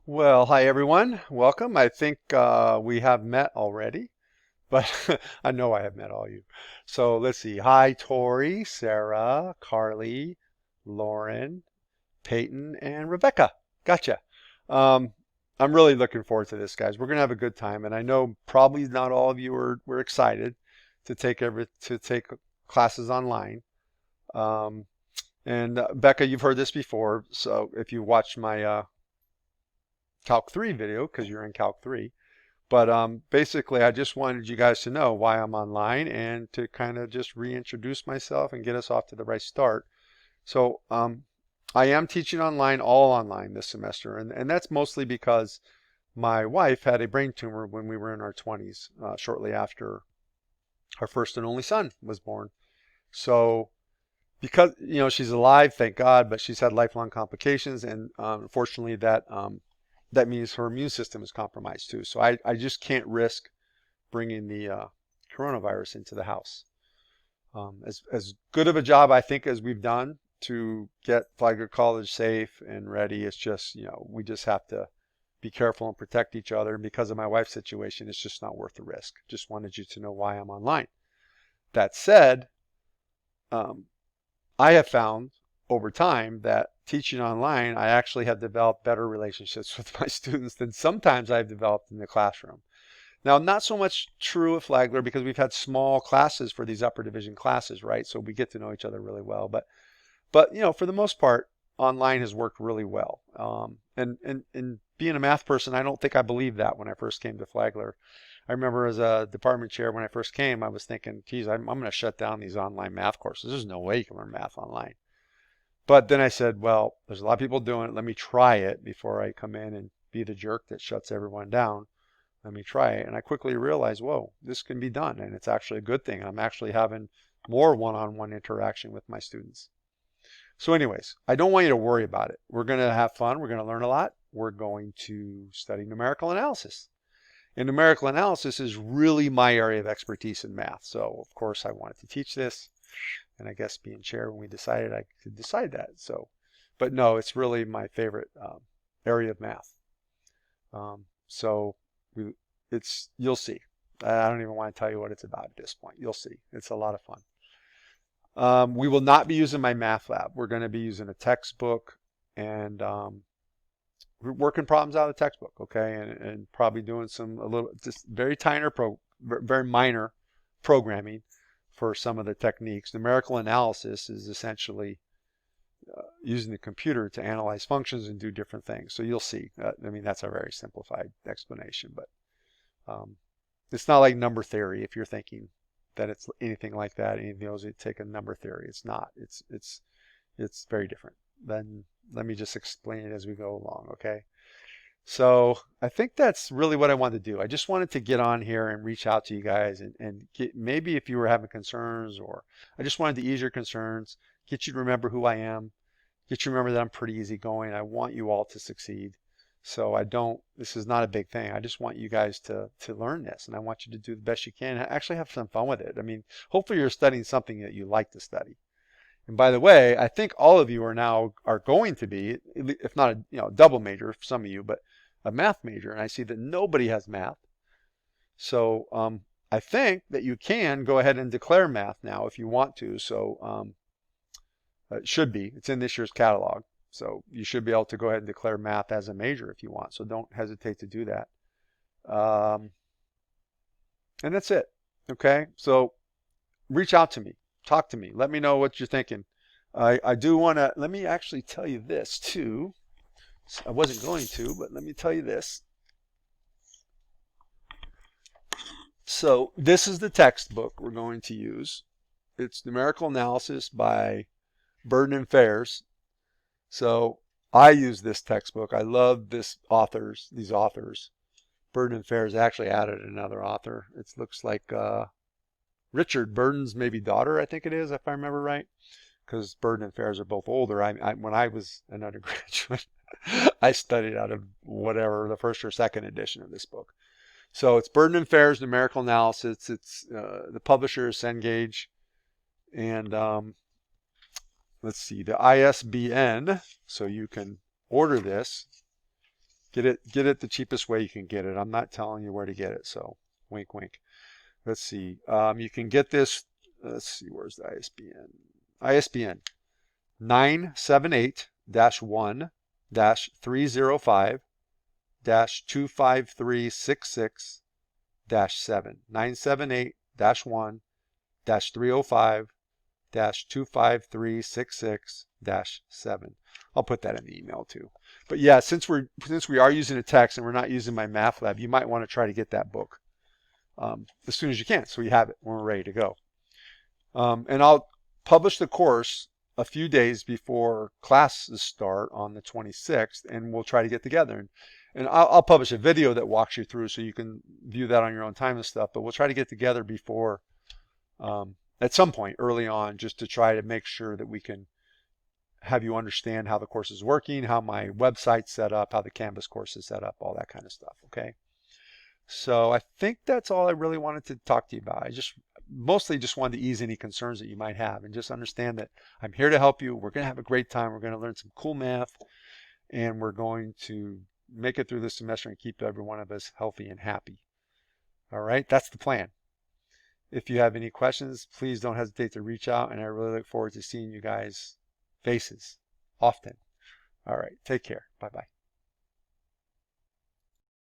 Well, hi everyone. Welcome. I think we have met already, but I know I have met all you. So let's see. Hi, Tori, Sarah, Carly, Lauren, Peyton, and Rebecca. Gotcha. Um, I'm really looking forward to this, guys. We're gonna have a good time, and I know probably not all of you were excited to take classes online. Um, and Becca, you've heard this before, so if you watched my Calc 3 video, because you're in Calc 3. But basically, I just wanted you guys to know why I'm online and to kind of just reintroduce myself and get us off to the right start. So I am teaching online, all online this semester, and that's mostly because my wife had a brain tumor when we were in our 20s, shortly after our first and only son was born. So because she's alive, thank God, but she's had lifelong complications, and unfortunately that means her immune system is compromised too. So I just can't risk bringing the coronavirus into the house. As good of a job I think as we've done to get Flagler College safe and ready, it's just we just have to be careful and protect each other. And because of my wife's situation, it's just not worth the risk. Just wanted you to know why I'm online. That said, um, I have found over time that teaching online, I actually have developed better relationships with my students than sometimes I've developed in the classroom. Now, not so much true at Flagler because we've had small classes for these upper division classes, right? So we get to know each other really well. But for the most part, online has worked really well. And being a math person, I don't think I believed that when I first came to Flagler. I remember as a department chair when I first came, I was thinking, geez, I'm going to shut down these online math courses. There's no way you can learn math online. But then I said, well, there's a lot of people doing it. Let me try it before I come in and be the jerk that shuts everyone down. Let me try it. And I quickly realized, whoa, this can be done. And it's actually a good thing. I'm actually having more one-on-one interaction with my students. So anyways, I don't want you to worry about it. We're going to have fun. We're going to learn a lot. We're going to study numerical analysis. And numerical analysis is really my area of expertise in math. So of course I wanted to teach this. And I guess being chair when we decided I could decide that. So, but no, it's really my favorite area of math. So you'll see. I don't even want to tell you what it's about at this point. You'll see. It's a lot of fun. We will not be using my math lab. We're going to be using a textbook and we're working problems out of the textbook, okay, and probably doing a little, just very minor programming for some of the techniques. Numerical analysis is essentially using the computer to analyze functions and do different things. So you'll see. I mean, that's a very simplified explanation, but it's not like number theory. If you're thinking that it's anything like that, any of those that take a number theory, it's not. It's very different. Then let me just explain it as we go along, okay? So I think that's really what I wanted to do. I just wanted to get on here and reach out to you guys and get, maybe if you were having concerns, or I just wanted to ease your concerns, get you to remember who I am, get you to remember that I'm pretty easygoing. I want you all to succeed. So this is not a big thing. I just want you guys to learn this, and I want you to do the best you can. Actually have some fun with it. I mean, hopefully you're studying something that you like to study. And by the way, I think all of you are going to be, if not a double major for some of you, but a math major. And I see that nobody has math. So I think that you can go ahead and declare math now if you want to. So it should be. It's in this year's catalog. So you should be able to go ahead and declare math as a major if you want. So don't hesitate to do that. Um, and that's it. Okay. So reach out to me. Talk to me. Let me know what you're thinking. I do want to, let me actually tell you this too. I wasn't going to, but let me tell you this. So this is the textbook we're going to use. It's Numerical Analysis by Burden and Fairs. So I use this textbook. I love these authors. Burden and Fairs actually added another author. It looks like Richard Burden's maybe daughter, I think it is, if I remember right, because Burden and Fairs are both older. When I was an undergraduate, I studied out of whatever the first or second edition of this book. So it's Burden and Fairs Numerical Analysis. It's the publisher is Cengage, and let's see the ISBN, so you can order this, Get it the cheapest way you can get it. I'm not telling you where to get it, so wink, wink. Let's see. You can get this. Let's see. Where's the ISBN? ISBN 978-1-305-25366-7. 978-1-305-25366-7. I'll put that in the email too. But yeah, since we are using a text and we're not using my math lab, you might want to try to get that book as soon as you can, so you have it when we're ready to go. And I'll publish the course a few days before classes start on the 26th, and we'll try to get together. And I'll publish a video that walks you through so you can view that on your own time and stuff. But we'll try to get together before, at some point early on, just to try to make sure that we can have you understand how the course is working, how my website's set up, how the Canvas course is set up, all that kind of stuff. Okay. So I think that's all I really wanted to talk to you about. I mostly just wanted to ease any concerns that you might have and just understand that I'm here to help you. We're going to have a great time. We're going to learn some cool math, and we're going to make it through this semester and keep every one of us healthy and happy. All right, that's the plan. If you have any questions, please don't hesitate to reach out, and I really look forward to seeing you guys' faces often. All right, take care. Bye-bye.